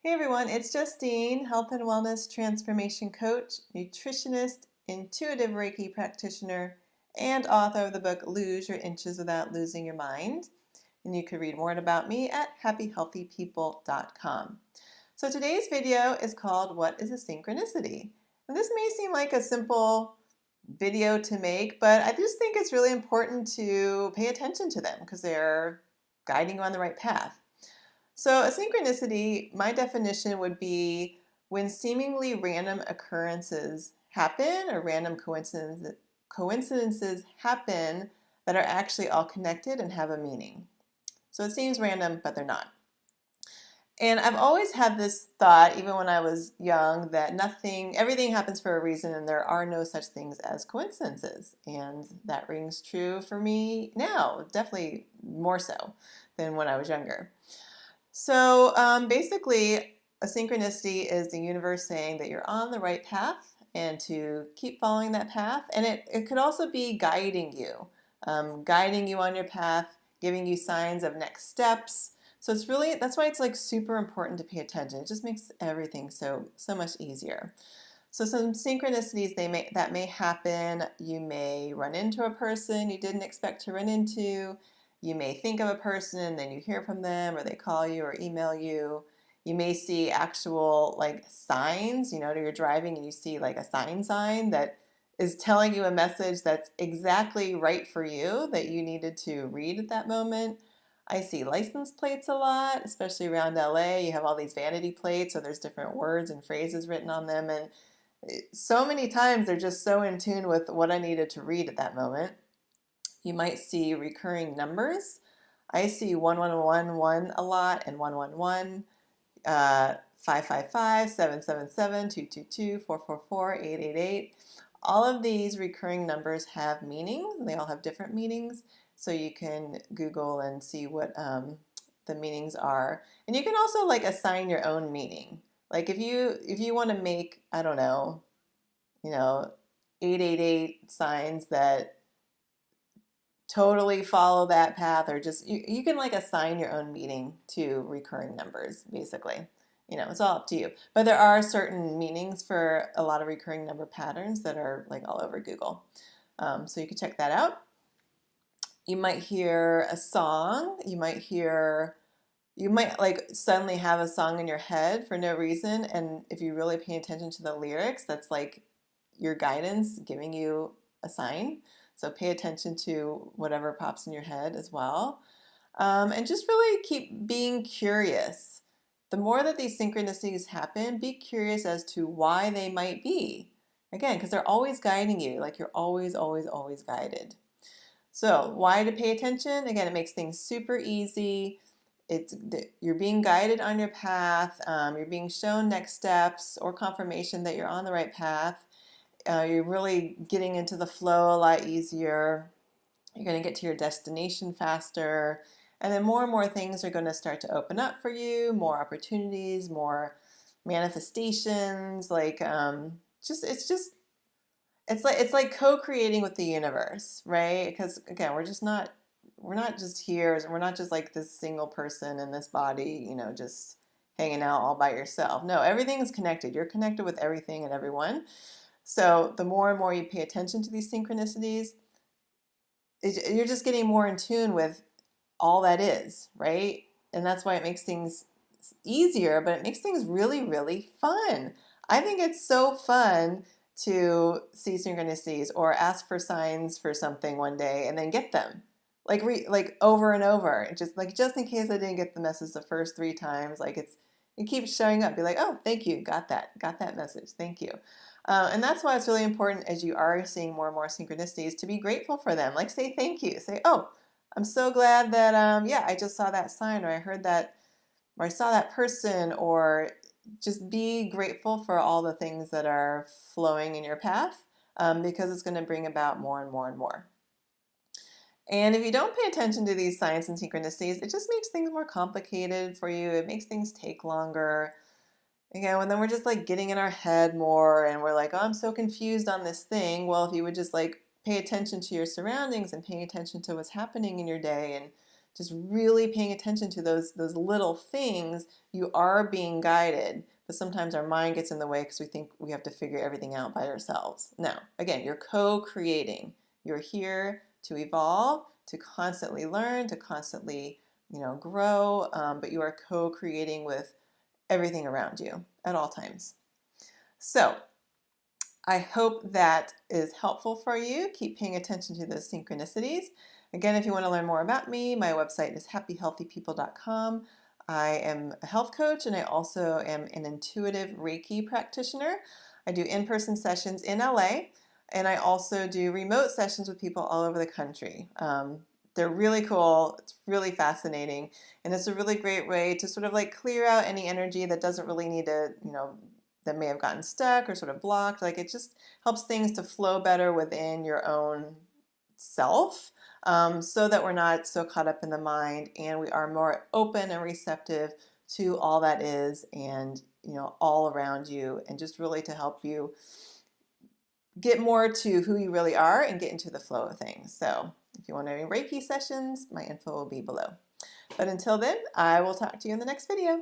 Hey everyone, it's Justine, health and wellness transformation coach, nutritionist, intuitive Reiki practitioner, and author of the book Lose Your Inches Without Losing Your Mind. And you can read more about me at happyhealthypeople.com. So today's video is called What is a Synchronicity? And this may seem like a simple video to make, but I just think it's really important to pay attention to them because they're guiding you on the right path. So a synchronicity, my definition would be when seemingly random occurrences happen or random coincidences happen that are actually all connected and have a meaning. So it seems random, but they're not. And I've always had this thought, even when I was young, that everything happens for a reason and there are no such things as coincidences. And that rings true for me now, definitely more so than when I was younger. So basically, a synchronicity is the universe saying that you're on the right path and to keep following that path. And it could also be guiding you on your path, giving you signs of next steps. So that's why it's like super important to pay attention. It just makes everything so much easier. So some synchronicities that may happen. You may run into a person you didn't expect to run into. You may think of a person and then you hear from them or they call you or email you. You may see actual like signs, you're driving and you see like a sign that is telling you a message that's exactly right for you that you needed to read at that moment. I see license plates a lot, especially around LA. You have all these vanity plates, so there's different words and phrases written on them. And so many times they're just so in tune with what I needed to read at that moment. You might see recurring numbers. I see 1111 a lot and 111, 555, 777, 222, 444, 888. All of these recurring numbers have meanings, and they all have different meanings. So you can Google and see what the meanings are. And you can also like assign your own meaning. Like if you want to make, I don't know, 888 signs that totally follow that path, or just you can like assign your own meaning to recurring numbers, basically. It's all up to you. But there are certain meanings for a lot of recurring number patterns that are like all over Google. So you can check that out. You might hear a song. You might like suddenly have a song in your head for no reason. And if you really pay attention to the lyrics, that's like your guidance giving you a sign. So pay attention to whatever pops in your head as well. And just really keep being curious. The more that these synchronicities happen, be curious as to why they might be. Again, because they're always guiding you, like you're always, always, always guided. So why to pay attention? Again, it makes things super easy. You're being guided on your path. You're being shown next steps or confirmation that you're on the right path. You're really getting into the flow a lot easier. You're going to get to your destination faster. And then more and more things are going to start to open up for you, more opportunities, more manifestations. It's like co-creating with the universe, right? Because again, we're not just here, we're not just like this single person in this body, just hanging out all by yourself. No, everything is connected. You're connected with everything and everyone. So the more and more you pay attention to these synchronicities, you're just getting more in tune with all that is, right? And that's why it makes things easier, but it makes things really, really fun. I think it's so fun to see synchronicities or ask for signs for something one day and then get them. Like over and over. Just in case I didn't get the message the first 3 times, it keeps showing up. Be like, oh, thank you, got that message, thank you. And that's why it's really important as you are seeing more and more synchronicities to be grateful for them. Like say thank you. Say, oh, I'm so glad that, I just saw that sign, or I heard that, or I saw that person, or just be grateful for all the things that are flowing in your path because it's going to bring about more and more and more. And if you don't pay attention to these signs and synchronicities, it just makes things more complicated for you. It makes things take longer. And then we're just like getting in our head more and we're like, oh, I'm so confused on this thing. Well, if you would just like pay attention to your surroundings and pay attention to what's happening in your day and just really paying attention to those little things, you are being guided. But sometimes our mind gets in the way because we think we have to figure everything out by ourselves. Now, again, you're co-creating. You're here to evolve, to constantly learn, to constantly, grow, but you are co-creating with everything around you at all times. So I hope that is helpful for you. Keep paying attention to those synchronicities. Again, if you want to learn more about me, my website is happyhealthypeople.com. I am a health coach, and I also am an intuitive Reiki practitioner. I do in-person sessions in LA, and I also do remote sessions with people all over the country. They're really cool. It's really fascinating, and it's a really great way to sort of like clear out any energy that doesn't really need to, that may have gotten stuck or sort of blocked. Like, it just helps things to flow better within your own self, so that we're not so caught up in the mind, and we are more open and receptive to all that is, and all around you, and just really to help you get more to who you really are and get into the flow of things. So if you want any Reiki sessions, my info will be below. But until then, I will talk to you in the next video.